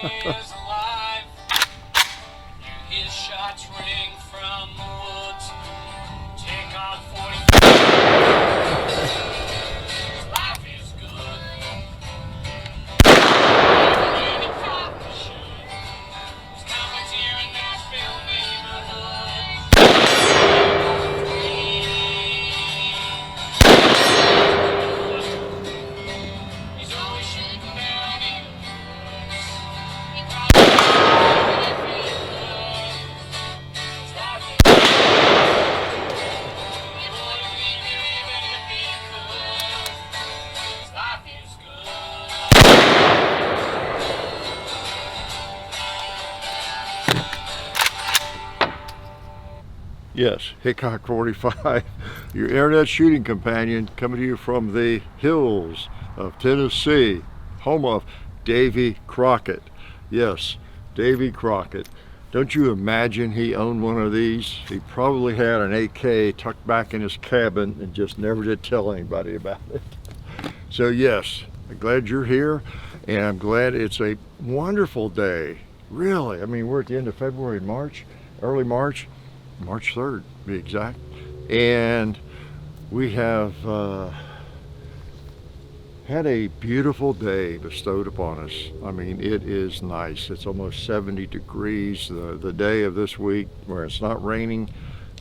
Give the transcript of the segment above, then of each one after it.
is alive. You hear shots ring from the woods. Take on 45. Life is good. Even if I should. It's comments here in Nashville neighborhood. He's always shooting down in the woods. He probably his life is good. He wouldn't leave you even if he could. His life is good. Yes, Hickok 45, your internet shooting companion, coming to you from the hills of Tennessee, home of Davy Crockett. Yes, Davy Crockett. Don't you imagine he owned one of these? He probably had an AK tucked back in his cabin and just never did tell anybody about it. So yes, I'm glad you're here, and I'm glad it's a wonderful day. Really, I mean, we're at the end of February, March, early March 3rd, to be exact. And we have had a beautiful day bestowed upon us. I mean, it is nice. It's almost 70 degrees. The day of this week where it's not raining,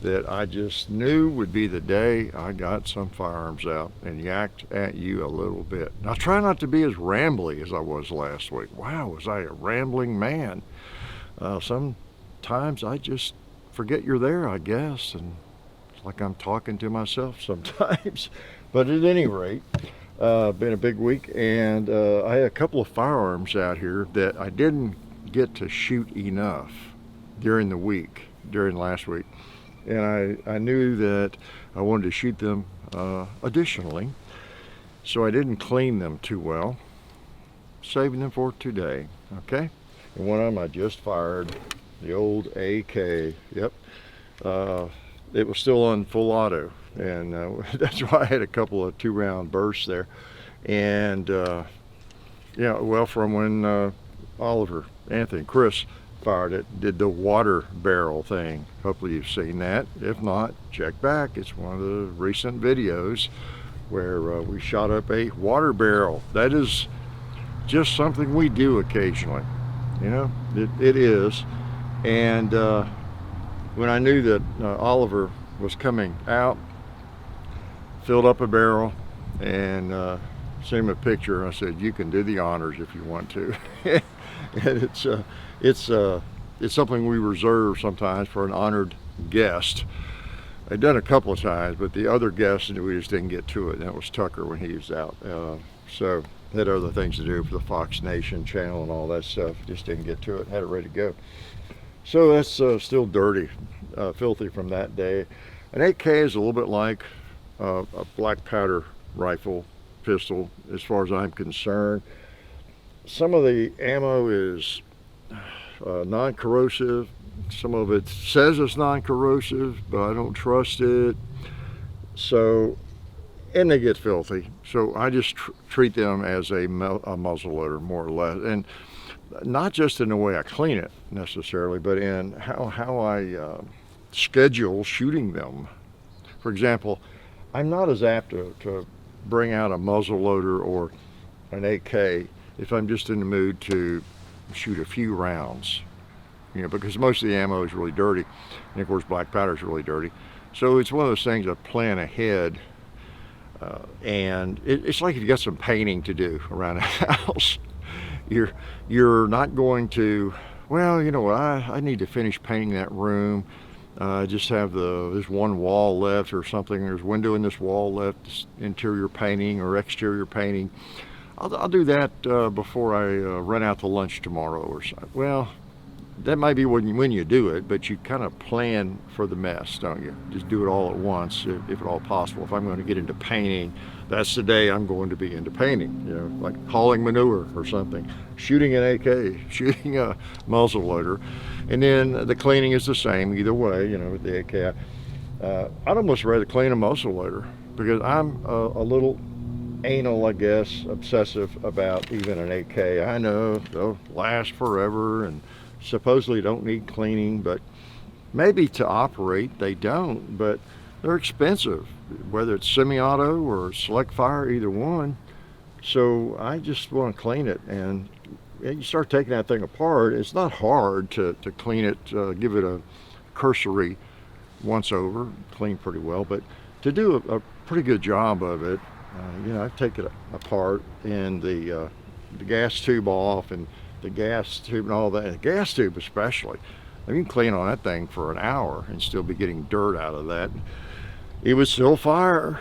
that I just knew would be the day I got some firearms out and yacked at you a little bit. Now, try not to be as rambly as I was last week. Wow, was I a rambling man? Sometimes I just forget you're there, I guess, and it's like I'm talking to myself sometimes. But at any rate, been a big week, and I had a couple of firearms out here that I didn't get to shoot enough during last week, and I knew that I wanted to shoot them additionally, so I didn't clean them too well, saving them for today. Okay, and one of them I just fired. The old AK, yep. It was still on full auto, and that's why I had a couple of 2-round bursts there. And yeah, well, from when Oliver, Anthony, Chris fired it, did the water barrel thing. Hopefully you've seen that. If not, check back. It's one of the recent videos where we shot up a water barrel. That is just something we do occasionally. You know, it is. And when I knew that Oliver was coming out, filled up a barrel and sent him a picture. I said, "You can do the honors if you want to." And it's something we reserve sometimes for an honored guest. I've done it a couple of times, but the other guest, we just didn't get to it. And that was Tucker when he was out. So had other things to do for the Fox Nation channel and all that stuff. Just didn't get to it. Had it ready to go. So that's still dirty, filthy from that day. An AK is a little bit like a black powder rifle, pistol, as far as I'm concerned. Some of the ammo is non-corrosive. Some of it says it's non-corrosive, but I don't trust it. So, and they get filthy. So I just treat them as a muzzle loader, more or less. And not just in the way I clean it necessarily, but in how I schedule shooting them. For example, I'm not as apt to bring out a muzzle loader or an AK if I'm just in the mood to shoot a few rounds, you know, because most of the ammo is really dirty, and of course black powder is really dirty. So it's one of those things I plan ahead, and it's like if you got some painting to do around the house. You're not going to, well, you know what, I need to finish painting that room. Just have this one wall left or something. There's a window in this wall left, interior painting or exterior painting. I'll do that before I run out to lunch tomorrow or something. Well, that might be when you do it, but you kind of plan for the mess, don't you? Just do it all at once, if at all possible. If I'm going to get into painting, that's the day I'm going to be into painting, you know, like hauling manure or something, shooting an AK, shooting a muzzle loader. And then the cleaning is the same either way, you know, with the AK. I'd almost rather clean a muzzle loader because I'm a little anal, I guess, obsessive about even an 8K. I know they'll last forever and supposedly don't need cleaning, but maybe to operate they don't, but they're expensive, whether it's semi-auto or select fire, either one. So I just want to clean it, and you start taking that thing apart. It's not hard to clean it, give it a cursory once over, clean pretty well, but to do a pretty good job of it, I take it apart and the gas tube off and the gas tube and all that. And the gas tube especially. I mean, you can clean on that thing for an hour and still be getting dirt out of that. It would still fire.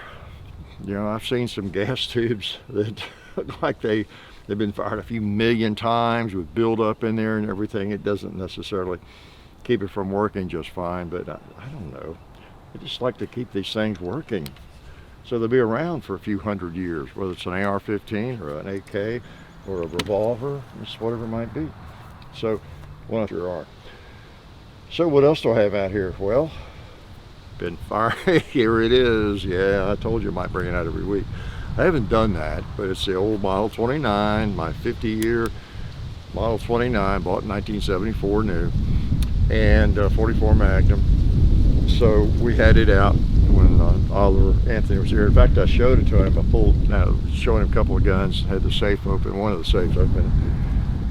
I've seen some gas tubes that look like they've been fired a few million times with buildup in there and everything. It doesn't necessarily keep it from working just fine, but I don't know. I just like to keep these things working so they'll be around for a few hundred years, whether it's an AR-15 or an AK or a revolver, just whatever it might be. So, well, there are. So what else do I have out here? Well, been firing. Here it is. Yeah, I told you I might bring it out every week. I haven't done that, but it's the old Model 29, my 50-year Model 29, bought in 1974 new, and 44 Magnum. So we had it out when Oliver Anthony was here. In fact, I showed it to him. Showing him a couple of guns, had the safe open, one of the safes open.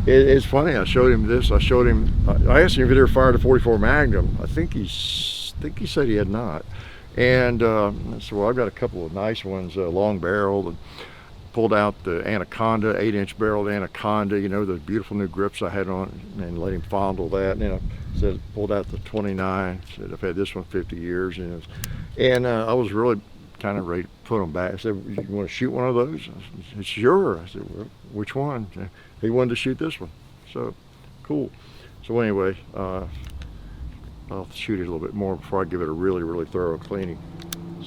It's funny, I showed him this. I asked him if he'd ever fired a 44 Magnum. I think he said he had not. And I said, well, I've got a couple of nice ones, long barreled, and pulled out the Anaconda, 8-inch barreled Anaconda, the beautiful new grips I had on it, and let him fondle that. And then I said, pulled out the 29, said, I've had this one 50 years. And I was really kind of ready to put them back. I said, you want to shoot one of those? I said, sure. I said, well, which one? He wanted to shoot this one. So, cool. So anyway, I'll shoot it a little bit more before I give it a really, really thorough cleaning.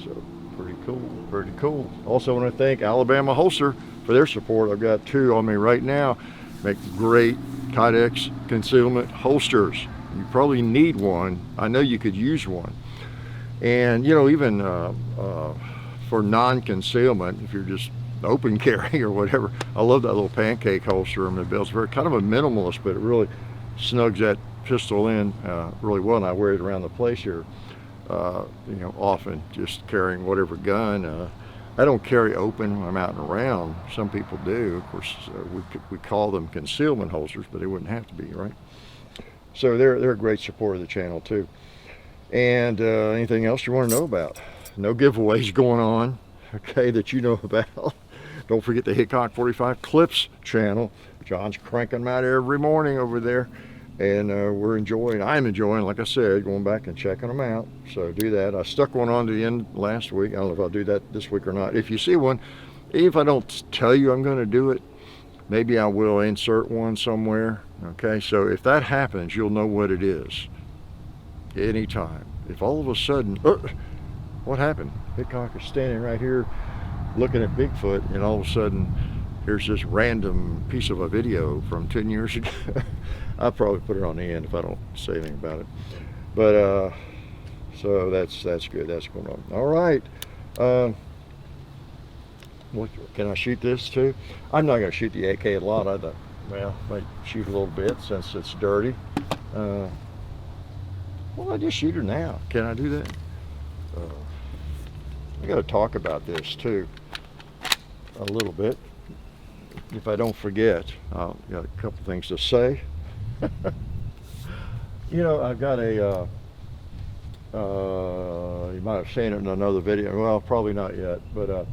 So, pretty cool, pretty cool. Also want to thank Alabama Holster for their support. I've got two on me right now. Make great Kydex concealment holsters. You probably need one. I know you could use one. And, even for non-concealment, if you're just open carry or whatever, I love that little pancake holster on the belt. It's very kind of a minimalist, but it really snugs that pistol in really well, and I wear it around the place here often, just carrying whatever gun. I don't carry open when I'm out and around. Some people do. Of course, we call them concealment holsters, but they wouldn't have to be, right? So they're a great support of the channel too. And anything else you want to know about? No giveaways going on, okay, that you know about. Don't forget the Hickok 45 Clips channel. John's cranking them out every morning over there. And I'm enjoying, like I said, going back and checking them out. So do that. I stuck one on to the end last week. I don't know if I'll do that this week or not. If you see one, even if I don't tell you I'm going to do it, maybe I will insert one somewhere. Okay, so if that happens, you'll know what it is anytime. If all of a sudden, what happened? Hickok is standing right here looking at Bigfoot, and all of a sudden, here's this random piece of a video from 10 years ago. I'll probably put it on the end if I don't say anything about it. But so that's good. That's going on. All right. Can I shoot this too? I'm not going to shoot the AK a lot. I might shoot a little bit since it's dirty. Well, I just shoot her now. Can I do that? I got to talk about this too a little bit. If I don't forget, I've got a couple things to say. I've got a, you might have seen it in another video. Well, probably not yet, but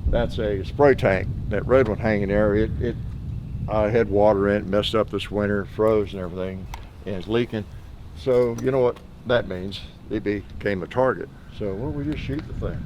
that's a spray tank. That red one hanging there, I had water in it, messed up this winter, froze and everything, and it's leaking. So, you know what that means? It became a target. So, well, we just shoot the thing.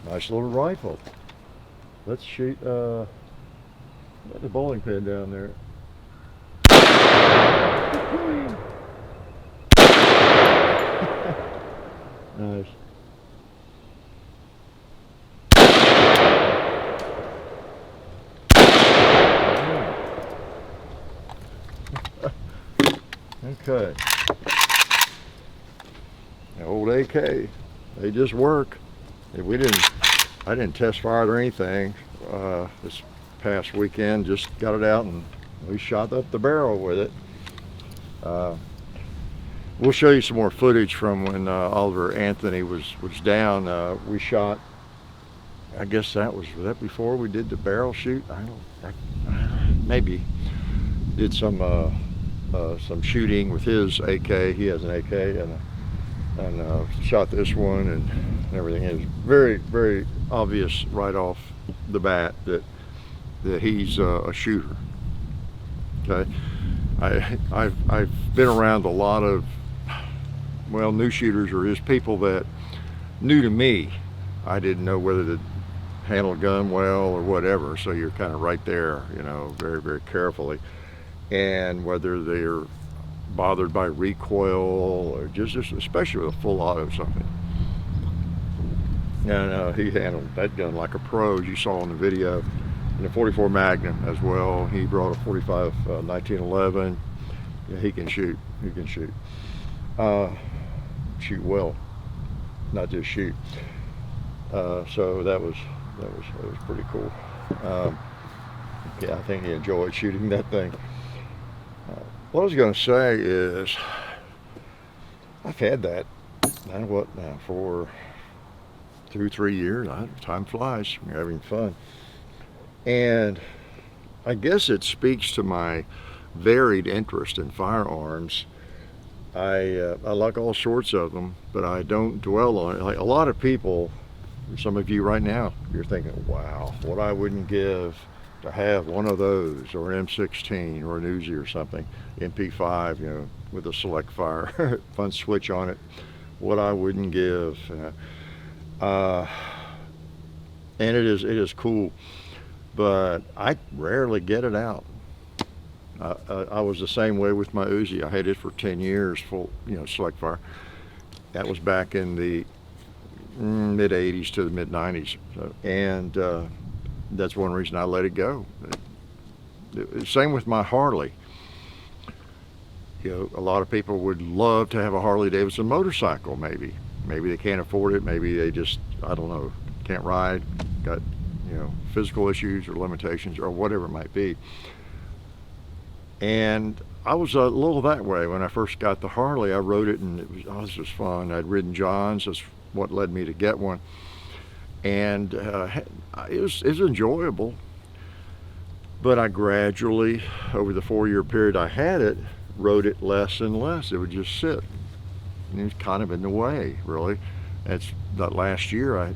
Nice little rifle. Let's shoot Got the bowling pin down there. Nice. Okay. The old AK, they just work. I didn't test fire it or anything this past weekend. Just got it out and we shot up the barrel with it. We'll show you some more footage from when Oliver Anthony was down. We shot. I guess was that before we did the barrel shoot. Maybe did some shooting with his AK. He has an AK and shot this one and everything. It's very, very obvious right off the bat that he's a shooter. Okay, I've been around a lot of new shooters or just people that new to me. I didn't know whether to handle a gun well or whatever, so you're kind of right there, very, very carefully, and whether they're bothered by recoil or just especially with a full auto something. And he handled that gun like a pro, as you saw in the video. And a 44 Magnum as well. He brought a 45 1911. Yeah, he can shoot. Shoot well, not just shoot. So that was pretty cool. Yeah, I think he enjoyed shooting that thing. What I was going to say is, I've had that for 2-3 years. Time flies. You're having fun, and I guess it speaks to my varied interest in firearms. I like all sorts of them, but I don't dwell on it. Like a lot of people, some of you right now, you're thinking, wow, what I wouldn't give to have one of those, or an M16 or an Uzi or something, MP5, with a select fire, fun switch on it, what I wouldn't give. And it is cool, but I rarely get it out. I was the same way with my Uzi. I had it for 10 years, full, select fire. That was back in the mid 80s to the mid 90s. And that's one reason I let it go. Same with my Harley. A lot of people would love to have a Harley Davidson motorcycle, maybe. Maybe they can't afford it. Maybe they just, I don't know, can't ride, got, physical issues or limitations or whatever it might be. And I was a little that way when I first got the Harley. I rode it and this was fun. I'd ridden Johns. That's what led me to get one. And it was enjoyable. But I gradually, over the 4-year period I had it, rode it less and less. It would just sit. And it was kind of in the way, really. That's that last year, I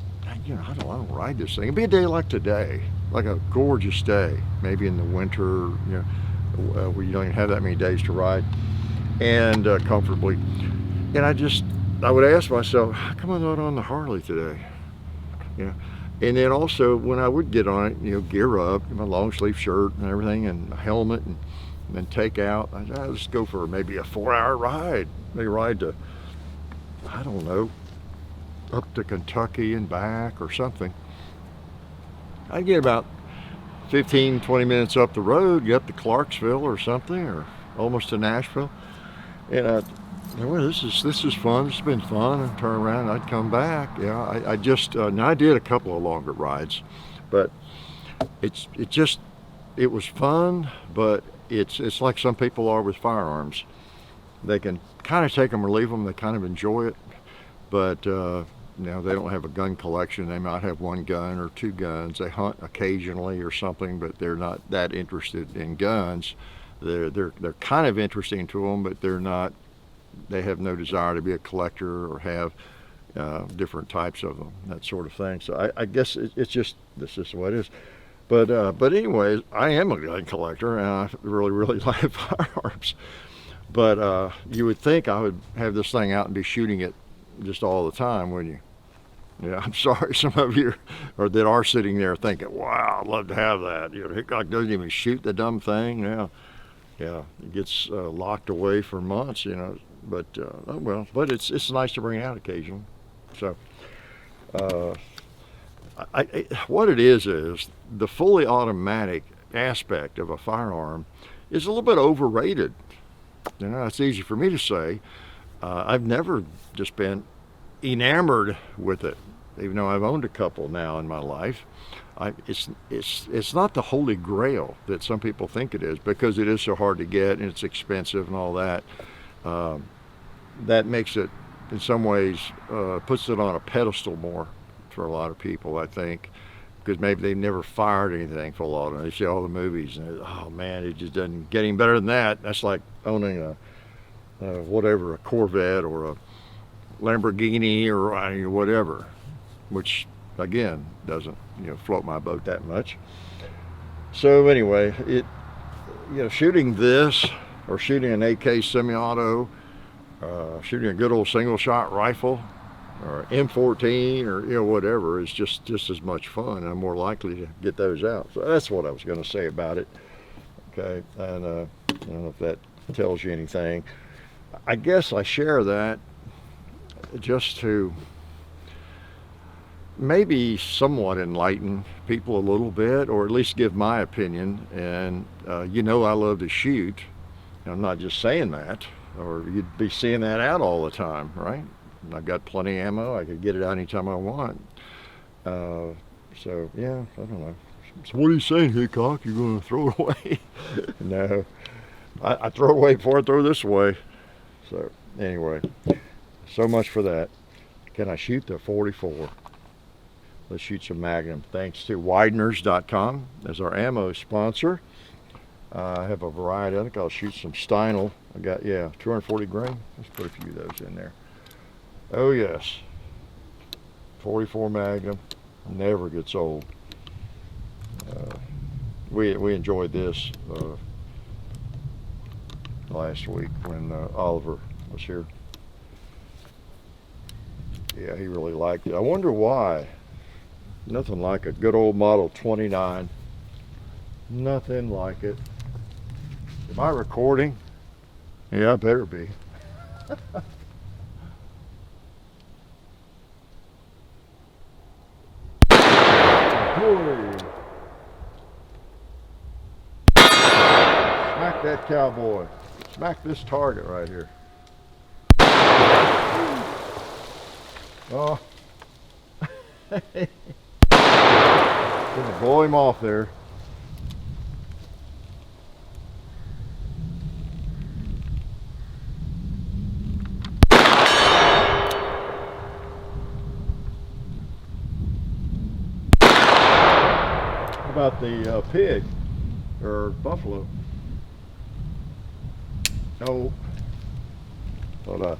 don't ride this thing. It'd be a day like today, like a gorgeous day, maybe in the winter, where you don't even have that many days to ride, and comfortably. And I would ask myself, how come I'm not on the Harley today? And then also when I would get on it, gear up, my long sleeve shirt and everything, and a helmet, and then take out. I'd just go for maybe a 4-hour ride. Maybe ride to, I don't know, up to Kentucky and back or something. I'd get about 15-20 minutes up the road, get up to Clarksville or something, or almost to Nashville, and this is fun. It's been fun. And turn around, I'd come back. I just now I did a couple of longer rides, but it was fun. But it's like some people are with firearms. They can kind of take them or leave them. They kind of enjoy it, but they don't have a gun collection. They might have one gun or two guns. They hunt occasionally or something, but they're not that interested in guns. They're kind of interesting to them, but they're not. They have no desire to be a collector or have different types of them, that sort of thing. So I guess it's just, this is what it is. But anyways, I am a gun collector, and I really, really like firearms. But you would think I would have this thing out and be shooting it just all the time, wouldn't you? Yeah, I'm sorry some of you or that are sitting there thinking, wow, I'd love to have that. You know, Hickok doesn't even shoot the dumb thing. Yeah, yeah, it gets locked away for months, you know. But oh well, but it's nice to bring it out occasionally. So, uh, what it is the fully automatic aspect of a firearm is a little bit overrated. You know, it's easy for me to say. I've never just been enamored with it, even though I've owned a couple now in my life. It's not the holy grail that some people think it is, because it is so hard to get and it's expensive and all that. Um, that makes it, in some ways, puts it on a pedestal more for a lot of people, I think, because maybe they've never fired anything full auto. They see all the movies and oh man, it just doesn't get any better than that. That's like owning a Corvette or a Lamborghini or whatever, which again doesn't float my boat that much. So anyway, shooting this or shooting an AK semi-auto, shooting a good old single shot rifle or M14 or whatever is just as much fun. I'm more likely to get those out. So that's what I was going to say about it. Okay, and I don't know if that tells you anything. I guess I share that just to maybe somewhat enlighten people a little bit, or at least give my opinion. And I love to shoot. I'm not just saying that, or you'd be seeing that out all the time, right? I've got plenty of ammo. I could get it out anytime I want. So yeah, I don't know. So what are you saying, Hickok? You're going to throw it away? No, I throw it away before I throw this away. So anyway, so much for that. Can I shoot the 44? Let's shoot some Magnum. Thanks to Wideners.com as our ammo sponsor. I have a variety. I think I'll shoot some Steinel. I got 240 grain. Let's put a few of those in there. Oh yes, 44 Magnum never gets old. We enjoyed this last week when Oliver was here. Yeah, he really liked it. I wonder why. Nothing like a good old Model 29. Nothing like it. Am I recording? Yeah, I better be. Boy. Smack that cowboy. Smack this target right here. Oh. Gonna blow him off there. How about the pig or buffalo? Oh, thought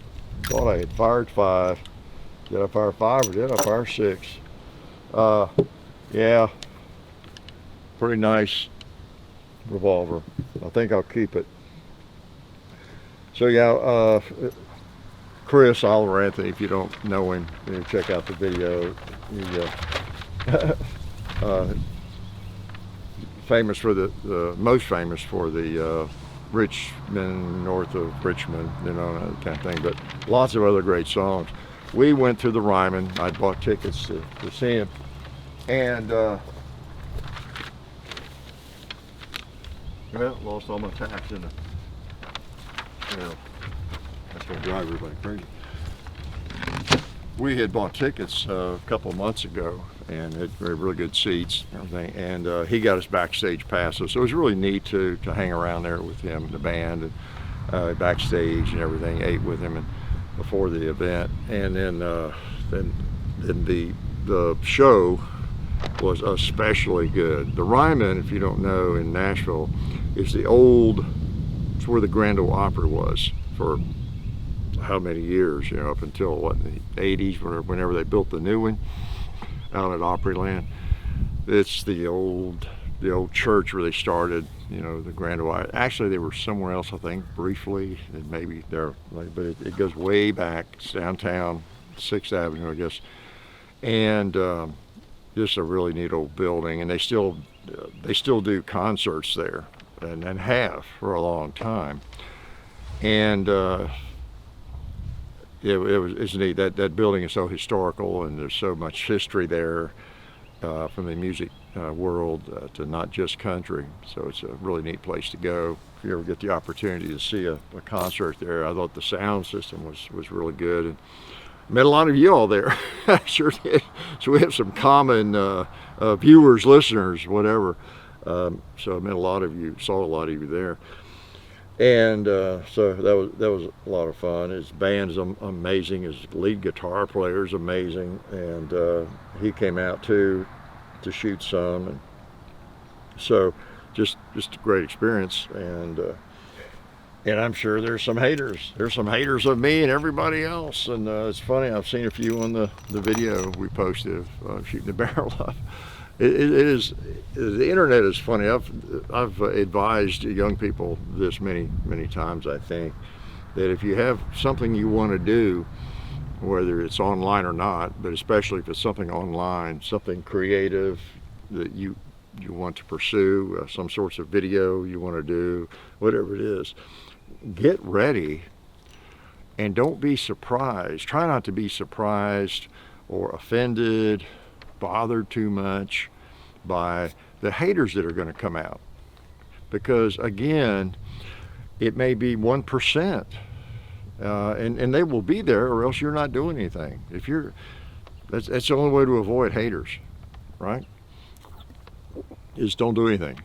I had fired 5. Did I fire 5 or did I fire 6? Yeah, pretty nice revolver. I think I'll keep it. So yeah, Chris Oliver Anthony, if you don't know him, check out the video. He, famous for most famous for the Richmond, north of Richmond, that kind of thing, but lots of other great songs. We went to the Ryman. I bought tickets to see him, and lost all my tacks in it. That's gonna drive everybody crazy. We had bought tickets a couple of months ago, and had really good seats and everything, and he got us backstage passes, so it was really neat to hang around there with him and the band, and backstage and everything. Ate with him and before the event, and then the show was especially good. The Ryman, if you don't know, in Nashville is it's where the Grand Ole Opry was for how many years, up until the 80s, whenever they built the new one out at Opryland. It's the old church where they started, the Grand Ole. Actually, they were somewhere else, I think, briefly, and maybe there, but it goes way back. It's downtown, 6th Avenue, I guess. and just a really neat old building. And they still do concerts there, and have for a long time. And it's neat. That building is so historical, and there's so much history there from the music world to not just country. So it's a really neat place to go if you ever get the opportunity to see a concert there. I thought the sound system was really good, and met a lot of you all there. I sure did. So we have some common viewers, listeners, whatever. So I met a lot of you, saw a lot of you there. And so that was a lot of fun. His band's amazing. His lead guitar player's amazing, and he came out too to shoot some. And so just a great experience. And I'm sure there's some haters. There's some haters of me and everybody else. And it's funny. I've seen a few on the video we posted of shooting the barrel off. It is, the internet is funny. I've advised young people this many times, I think, that if you have something you want to do, whether it's online or not, but especially if it's something online, something creative that you want to pursue, some sorts of video you want to do, whatever it is, get ready and don't be surprised. Try not to be surprised or offended, bothered too much by the haters that are going to come out, because again, it may be 1%, and they will be there, or else you're not doing anything. That's the only way to avoid haters, right? Is don't do anything.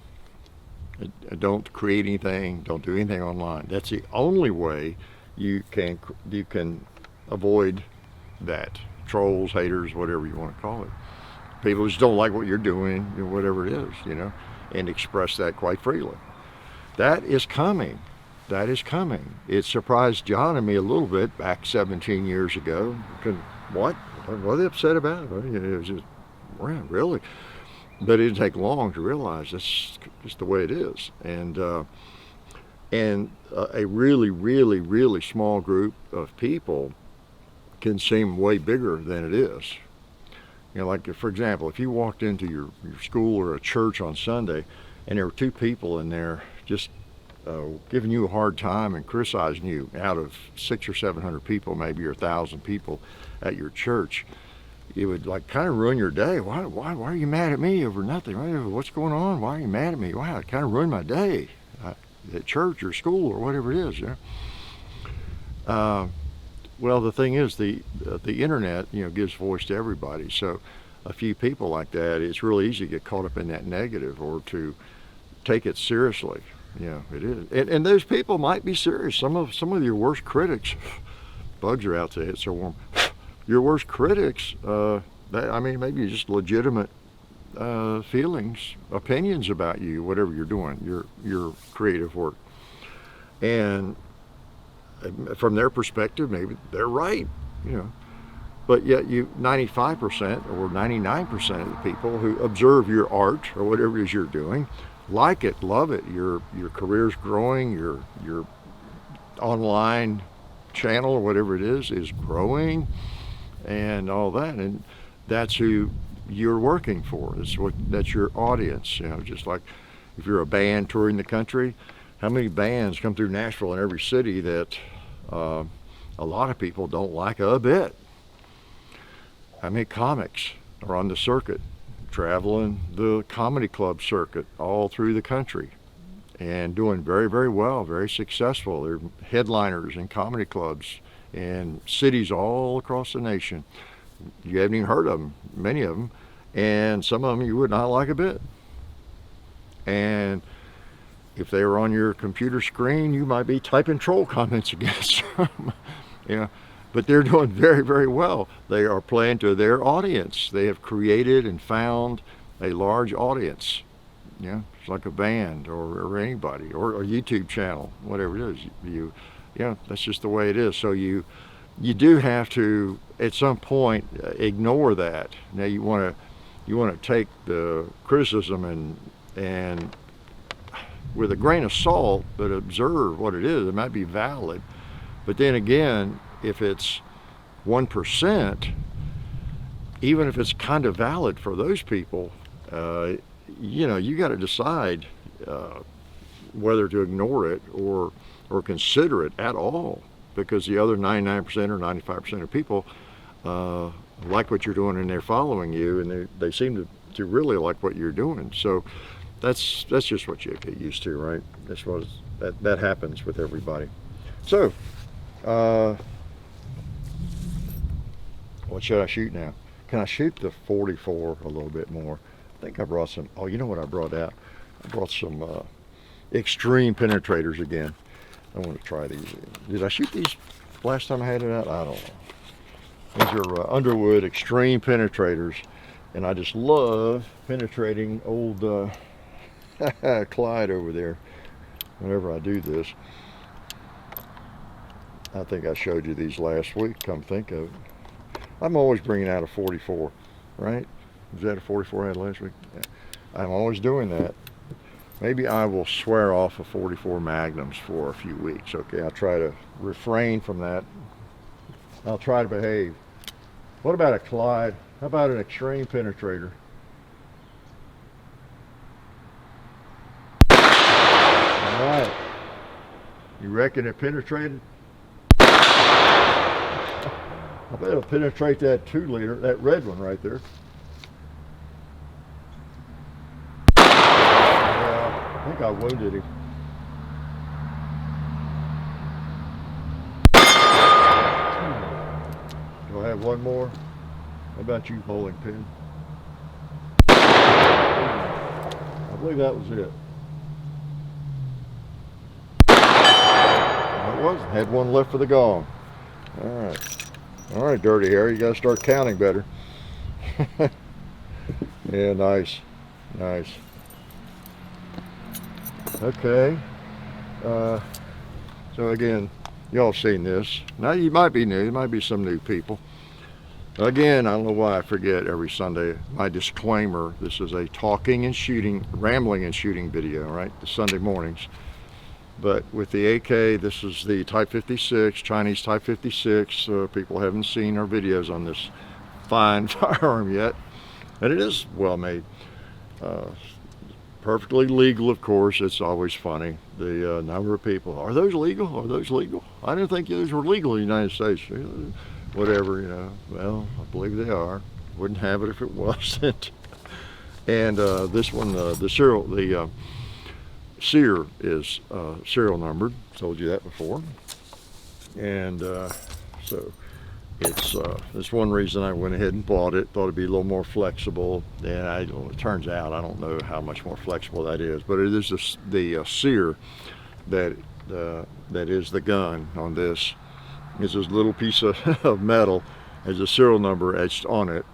Don't create anything. Don't do anything online. That's the only way you can avoid that. Trolls, haters, whatever you want to call it. People just don't like what you're doing, whatever it is, and express that quite freely. That is coming. That is coming. It surprised John and me a little bit back 17 years ago. What are they upset about? It was just, wow, really? But it didn't take long to realize that's just the way it is. And a really, really, really small group of people can seem way bigger than it is. Like for example, if you walked into your school or a church on Sunday and there were two people in there just giving you a hard time and criticizing you out of 600 or 700 people, maybe, or 1,000 people at your church, it would kind of ruin your day. Why are you mad at me over nothing? What's going on? Why are you mad at me? Wow, it kind of ruined my day at church or school or whatever it is. Well, the thing is, the internet, gives voice to everybody. So a few people like that, it's really easy to get caught up in that negative or to take it seriously. It is. And those people might be serious. Some of your worst critics, bugs are out today, it's so warm. Your worst critics, maybe just legitimate feelings, opinions about you, whatever you're doing, your creative work. And from their perspective, maybe they're right, but yet 95% or 99% of the people who observe your art or whatever it is you're doing like it, love it. Your career's growing, your online channel or whatever it is growing, and all that, and that's who you're working for. That's your audience. Just like if you're a band touring the country, how many bands come through Nashville in every city that a lot of people don't like a bit? How many comics are on the circuit, traveling the comedy club circuit all through the country and doing very, very well, very successful? They're headliners in comedy clubs in cities all across the nation. You haven't even heard of them, many of them, and some of them you would not like a bit. And if they were on your computer screen, you might be typing troll comments against them. But they're doing very, very well. They are playing to their audience. They have created and found a large audience. It's like a band or anybody, or a YouTube channel, whatever it is. That's just the way it is. So you do have to, at some point, ignore that. Now you want to take the criticism and with a grain of salt, but observe what it is. It might be valid, but then again, if it's 1%, even if it's kind of valid for those people, you got to decide whether to ignore it or consider it at all, because the other 99% or 95% of people like what you're doing and they're following you, and they seem to really like what you're doing. So that's just what you get used to, right? That's what that happens with everybody. So what should I shoot now? Can I shoot the 44 a little bit more? I think I brought some. Oh, you know what I brought out? I brought some extreme penetrators again. I want to try these. Did I shoot these last time I had it out? I don't know. These are Underwood extreme penetrators, and I just love penetrating old Clyde over there whenever I do this. I think I showed you these last week, come think of it. I'm always bringing out a 44, right? Was that a 44 I had last week? Yeah. I'm always doing that. Maybe I will swear off of 44 Magnums for a few weeks, okay? I'll try to refrain from that. I'll try to behave. What about a Clyde? How about an extreme penetrator? All right. You reckon it penetrated? I bet it'll penetrate that 2-liter, that red one right there. Yeah, I think I wounded him. Do I have one more? How about you, bowling pin? I believe that was it. It was. Had one left for the gong. All right. All right, Dirty Harry, you got to start counting better. Yeah, nice. Nice. Okay. So again, y'all seen this. Now you might be new, there might be some new people. Again, I don't know why I forget every Sunday. My disclaimer, this is a talking and shooting, rambling and shooting video, right? The Sunday mornings. But with the AK, this is the Type 56, Chinese Type 56. People haven't seen our videos on this fine firearm yet. And it is well made. Perfectly legal, of course. It's always funny. The number of people, are those legal? Are those legal? I didn't think those were legal in the United States. Whatever, well, I believe they are. Wouldn't have it if it wasn't. And this one, the Sear is serial numbered. Told you that before. And so it's one reason I went ahead and bought it. Thought it'd be a little more flexible. And it turns out I don't know how much more flexible that is, but it is the Sear that is the gun on this. It's this little piece of metal has a serial number etched on it,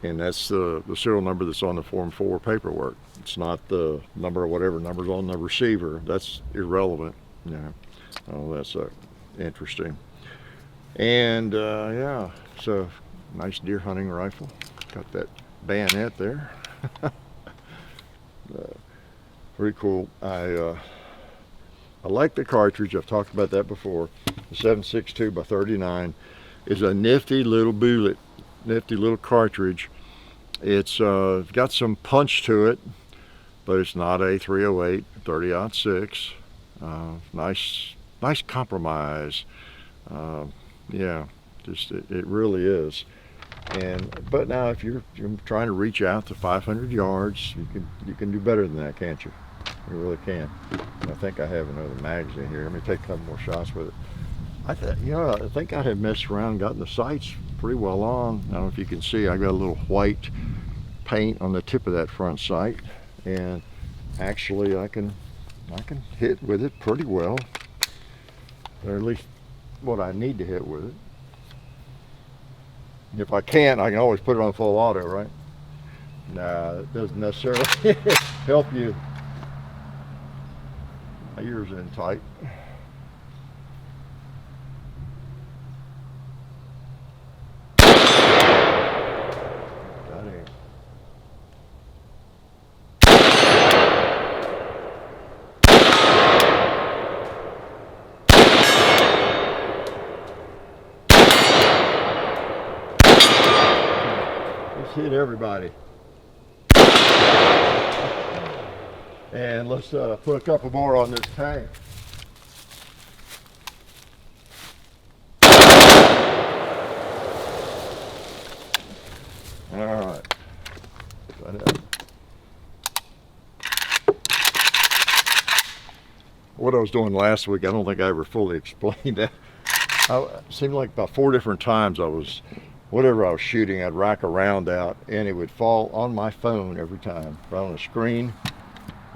and that's the serial number that's on the Form 4 paperwork. It's not the number or whatever number's on the receiver. That's irrelevant. Oh, that's interesting. And yeah, so nice deer hunting rifle. Got that bayonet there. Pretty cool. I like the cartridge. I've talked about that before. The 7.62 by 39 is a nifty little bullet, nifty little cartridge. It's got some punch to it, but it's not a 308 30-06. Nice compromise. Yeah, just it really is. But now if you're trying to reach out to 500 yards, you can do better than that, can't you? You really can. I think I have another magazine here. Let me take a couple more shots with it. I think I have messed around and gotten the sights pretty well on. I don't know if you can see, I got a little white paint on the tip of that front sight, and actually I can hit with it pretty well, or at least what I need to hit with it. If I can't, I can always put it on full auto, right? Nah, it doesn't necessarily help you. My ears in tight. hit everybody. And let's put a couple more on this tank. All right. What I was doing last week, I don't think I ever fully explained that. It seemed like about 4 different times whatever I was shooting, I'd rack a round out and it would fall on my phone every time, right on the screen.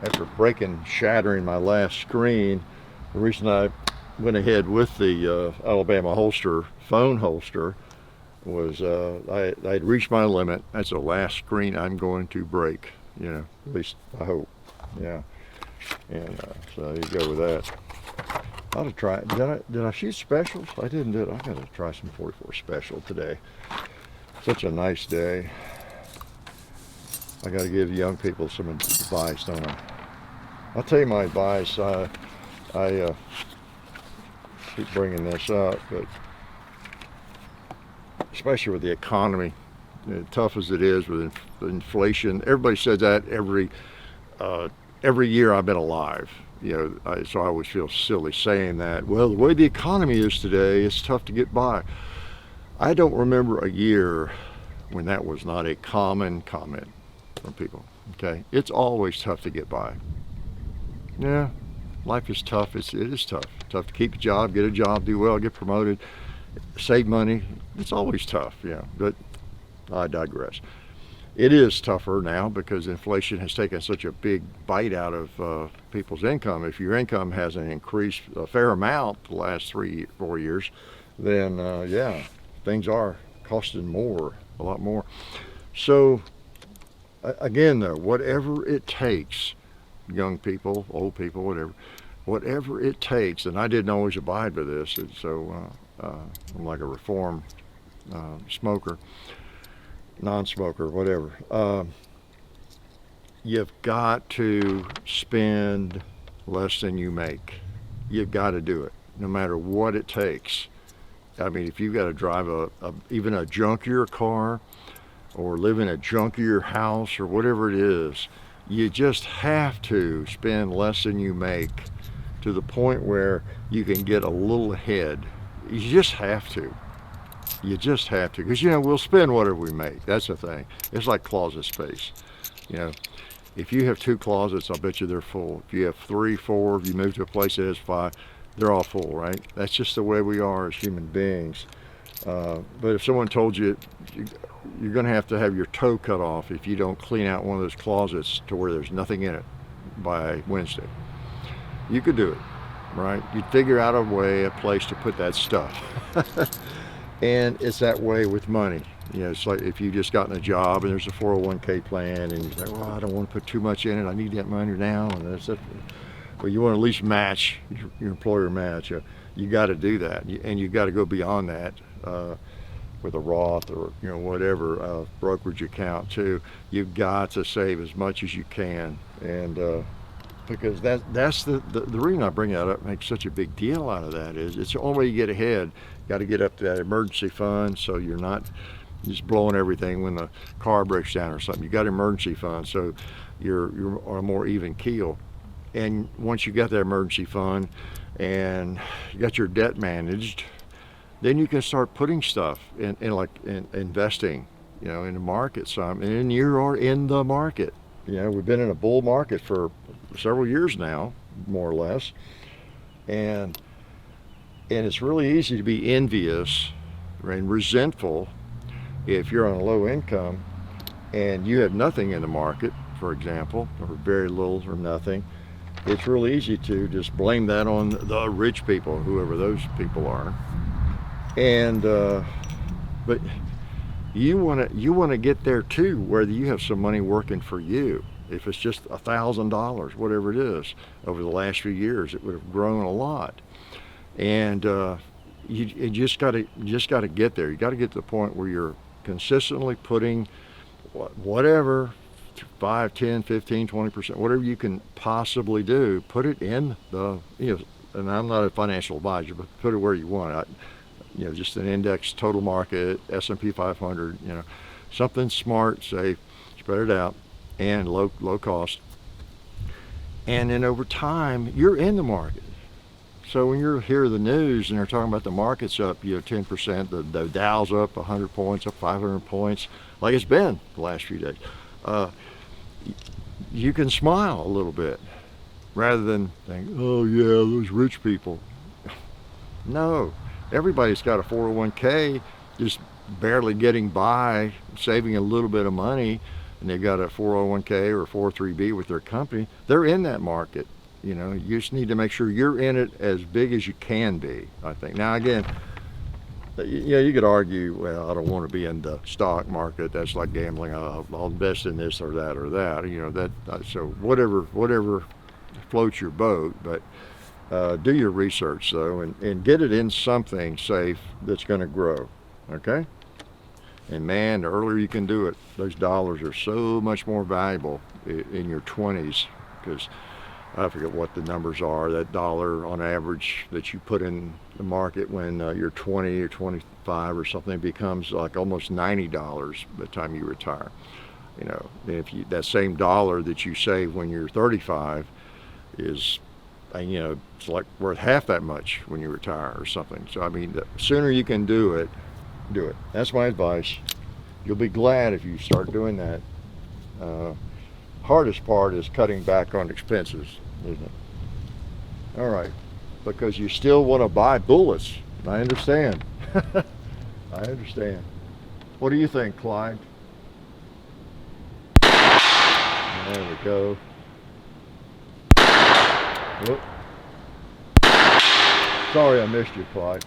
After shattering my last screen, the reason I went ahead with the Alabama phone holster, was I'd reached my limit. That's the last screen I'm going to break, at least I hope. Yeah. And so you go with that. I ought to try. Did I shoot specials? I didn't do it. I got to try some 44 special today. Such a nice day. I got to give young people some advice, don't I? I'll tell you my advice. I keep bringing this up, but especially with the economy, tough as it is with inflation. Everybody says that every year I've been alive. So I always feel silly saying that. Well, the way the economy is today, it's tough to get by. I don't remember a year when that was not a common comment from people. Okay, it's always tough to get by. Yeah, life is tough. It is tough. Tough to keep a job, get a job, do well, get promoted, save money. It's always tough. Yeah, but I digress. It is tougher now because inflation has taken such a big bite out of people's income. If your income hasn't increased a fair amount the last 3-4 years, then yeah, things are costing more, a lot more. So again, though, whatever it takes, young people, old people, whatever it takes, and I didn't always abide by this, and so I'm like a reformed smoker. Non-smoker, whatever. You've got to spend less than you make. You've got to do it, no matter what it takes. I mean, if you've got to drive even a junkier car, or live in a junkier house, or whatever it is, you just have to spend less than you make to the point where you can get a little ahead. You just have to. You just have to, because we'll spend whatever we make. That's the thing. It's like closet space. If you have 2 closets, I'll bet you they're full. If you have 3, 4, if you move to a place that has 5, they're all full, right? That's just the way we are as human beings. But if someone told you you're going to have your toe cut off if you don't clean out one of those closets to where there's nothing in it by Wednesday, you could do it, right? You'd figure out a place to put that stuff. And it's that way with money. It's like if you just gotten a job and there's a 401k plan and you say, well, I don't want to put too much in it. I need that money now. And that's it. Well, you want to at least match your employer match. You got to do that. And you got to go beyond that with a Roth or, whatever brokerage account too. You've got to save as much as you can. And because that's the reason I bring that up, make such a big deal out of that is it's the only way you get ahead. Got to get up to that emergency fund so you're not just blowing everything when the car breaks down or something. You got an emergency fund so you're on a more even keel. And once you got that emergency fund and you got your debt managed, then you can start putting stuff in investing, in the market some. And you are in the market. We've been in a bull market for several years now, more or less. And it's really easy to be envious and resentful if you're on a low income and you have nothing in the market, for example, or very little or nothing. It's really easy to just blame that on the rich people, whoever those people are. And but you want to get there too, where you have some money working for you. If it's just $1,000, whatever it is, over the last few years, it would have grown a lot. And you just got to get there. You got to get to the point where you're consistently putting whatever 5, 10, 15, 20%, whatever you can possibly do, put it in the, and I'm not a financial advisor, but put it where you want it. Just an index, total market, S&P 500, Something smart, safe, spread it out, and low cost. And then over time, you're in the market. So when you hear the news and they're talking about the market's up, 10%, the Dow's up 100 points, up 500 points, like it's been the last few days, you can smile a little bit rather than think, oh yeah, those rich people. No, everybody's got a 401k, just barely getting by, saving a little bit of money, and they've got a 401k or 403b with their company. They're in that market. You just need to make sure you're in it as big as you can be, I think. Now again, you could argue, well, I don't want to be in the stock market. That's like gambling. I'll invest in this or that or that. So whatever floats your boat, but do your research though, and get it in something safe that's going to grow. Okay. And man, the earlier you can do it, those dollars are so much more valuable in your 20s, because I forget what the numbers are. That dollar on average that you put in the market when you're 20 or 25 or something becomes like almost $90 by the time you retire. If that same dollar that you save when you're 35 is, it's like worth half that much when you retire or something. So I mean, the sooner you can do it, do it. That's my advice. You'll be glad if you start doing that. Hardest part is cutting back on expenses, isn't it? All right, because you still want to buy bullets. I understand. I understand. What do you think, Clyde? There we go. Whoop. Sorry I missed you, Clyde.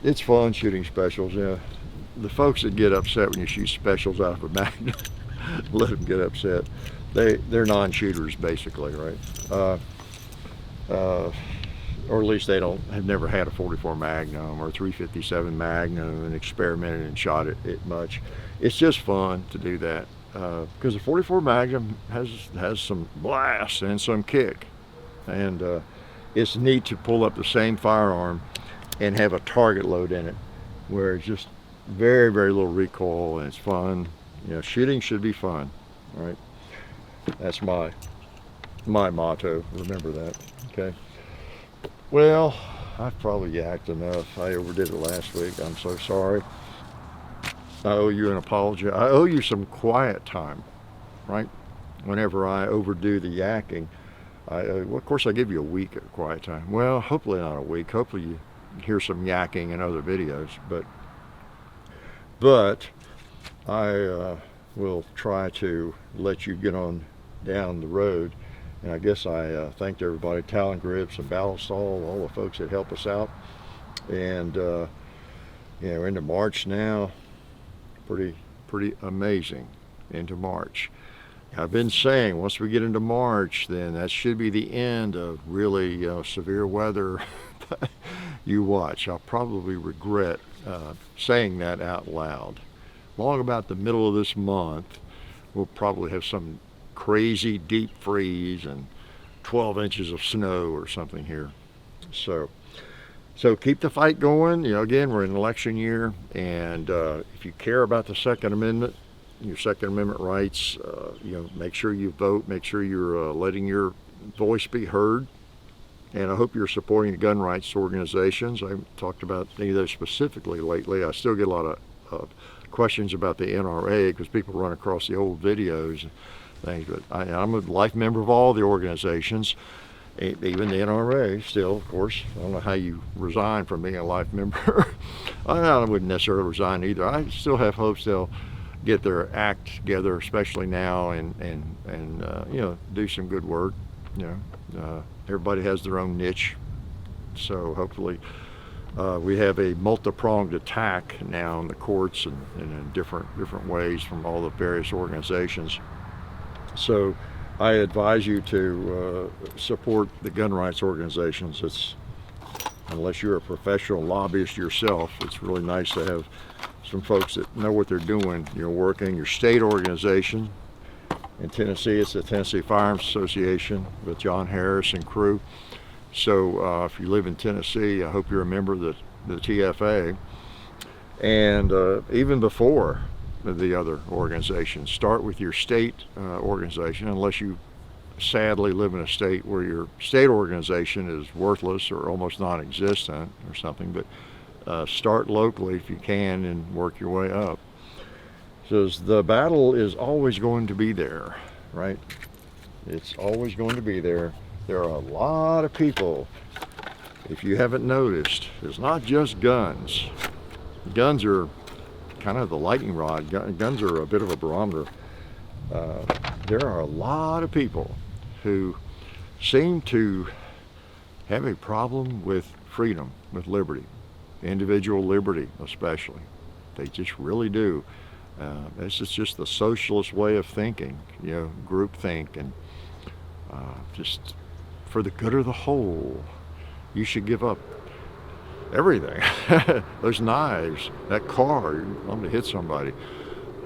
It's fun shooting specials. The folks that get upset when you shoot specials out of a Magnum, let them get upset. They're non-shooters basically, right? Or at least they have never had a 44 Magnum or 357 Magnum and experimented and shot it much. It's just fun to do that, because the 44 Magnum has some blast and some kick, and it's neat to pull up the same firearm and have a target load in it, where it's just very, very little recoil and it's fun. Shooting should be fun, right? That's my motto. Remember that, okay? Well, I've probably yacked enough. I overdid it last week. I'm so sorry. I owe you an apology. I owe you some quiet time, right? Whenever I overdo the yakking, well, of course I give you a week of quiet time. Well, hopefully not a week. Hopefully you hear some yakking in other videos, but I will try to let you get on down the road. And I guess I thanked everybody, Talon Grips and Ballast all the folks that help us out. And we're into March now. Pretty amazing into March. I've been saying once we get into March, then that should be the end of really severe weather. You watch. I'll probably regret saying that out loud. Long about the middle of this month, we'll probably have some crazy deep freeze and 12 inches of snow or something here. So keep the fight going. Again, we're in election year, and if you care about the Second Amendment, your Second Amendment rights, make sure you vote. Make sure you're letting your voice be heard. And I hope you're supporting the gun rights organizations. I haven't talked about any of those specifically lately. I still get a lot of questions about the NRA because people run across the old videos and things. But I'm a life member of all the organizations, even the NRA still, of course. I don't know how you resign from being a life member. I wouldn't necessarily resign either. I still have hopes they'll get their act together, especially now, and do some good work. Everybody has their own niche, so hopefully we have a multi-pronged attack now in the courts and in different ways from all the various organizations. So I advise you to support the gun rights organizations. Unless you're a professional lobbyist yourself, it's really nice to have some folks that know what they're doing. Working your state organization, In Tennessee, it's the Tennessee Firearms Association with John Harris and crew. So if you live in Tennessee, I hope you're a member of the TFA. And even before the other organizations, start with your state organization, unless you sadly live in a state where your state organization is worthless or almost non-existent or something. But start locally if you can and work your way up. Says the battle is always going to be there, right? It's always going to be there. There are a lot of people, if you haven't noticed, it's not just guns. Guns are kind of the lightning rod. Guns are a bit of a barometer. There are a lot of people who seem to have a problem with freedom, with liberty, individual liberty especially. They just really do. This is just the socialist way of thinking, you know, groupthink, and just for the good of the whole, you should give up everything. Those knives, that car, you're going to hit somebody.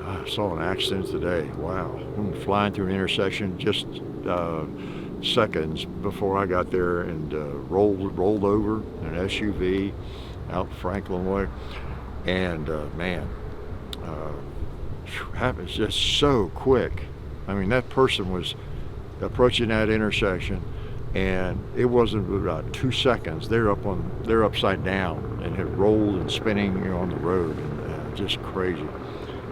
I saw an accident today. Wow, flying through an intersection just seconds before I got there, and rolled over an SUV out Franklin Way, and man. Happens just so quick. I mean, that person was approaching that intersection, and it wasn't about 2 seconds. They're upside down and had rolled and spinning, you know, on the road, and just crazy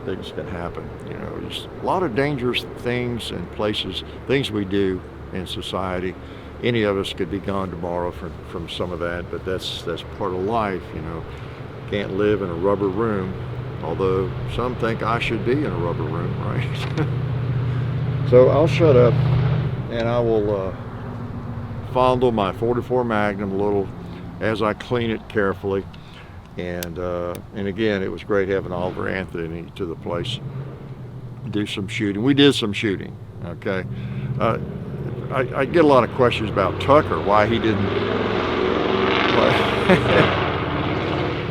things can happen. You know, just a lot of dangerous things and places, things we do in society. Any of us could be gone tomorrow from some of that, but that's part of life. You know, can't live in a rubber room. Although some think I should be in a rubber room, right? So I'll shut up, and I will fondle my 44 Magnum a little as I clean it carefully. And again, it was great having Oliver Anthony to the place, do some shooting. We did some shooting, okay? I get a lot of questions about Tucker, why he didn't.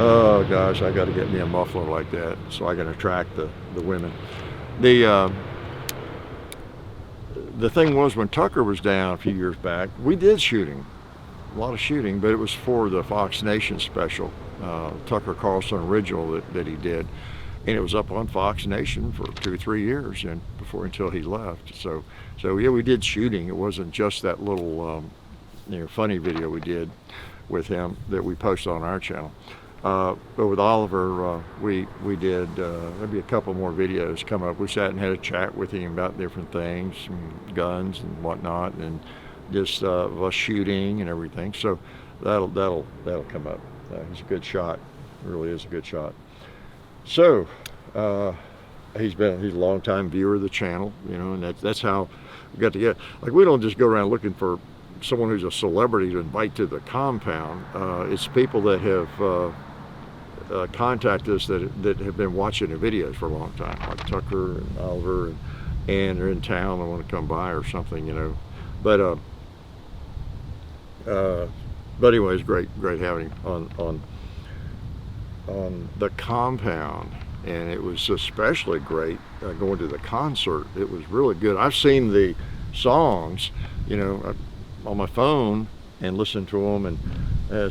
Oh gosh, I got to get me a muffler like that so I can attract the women. The thing was, when Tucker was down a few years back, we did shooting, a lot of shooting, but it was for the Fox Nation special, Tucker Carlson original that he did, and it was up on Fox Nation for 2 or 3 years, and until he left. So yeah, we did shooting. It wasn't just that little funny video we did with him that we posted on our channel. But with Oliver, we did maybe a couple more videos come up. We sat and had a chat with him about different things, and guns and whatnot, and just us shooting and everything. So that'll come up. He's a good shot. Really is a good shot. So he's a long time viewer of the channel, you know, and that's how we got to get. Like, we don't just go around looking for someone who's a celebrity to invite to the compound. It's people that have contact us that have been watching the videos for a long time, like Tucker and Oliver, and they're in town, they want to come by or something, you know. But anyways, great having him on the compound, and it was especially great going to the concert. It was really good. I've seen the songs, you know, on my phone and listened to them, and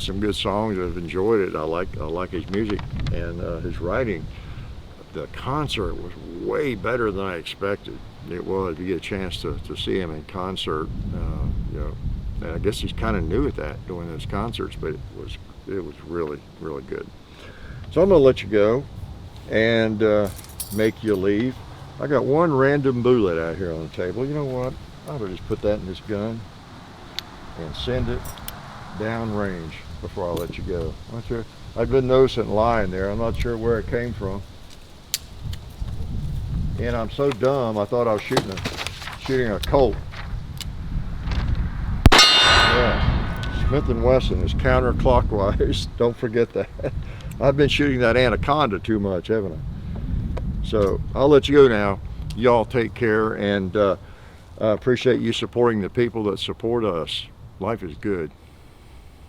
some good songs. I've enjoyed it. I like his music and his writing. The concert was way better than I expected. It was. You get a chance to see him in concert, you know. And I guess he's kind of new at that, doing those concerts, but it was really good. So I'm gonna let you go and make you leave. I got one random bullet out here on the table. You know what? I ought to just put that in this gun and send it down range before I let you go. I'm sure I've been noticing lying there. I'm not sure where it came from, and I'm so dumb. I thought I was shooting a Colt. Yeah, Smith & Wesson is counterclockwise. Don't forget that. I've been shooting that Anaconda too much, haven't I? So I'll let you go now. Y'all take care, and I appreciate you supporting the people that support us. Life is good.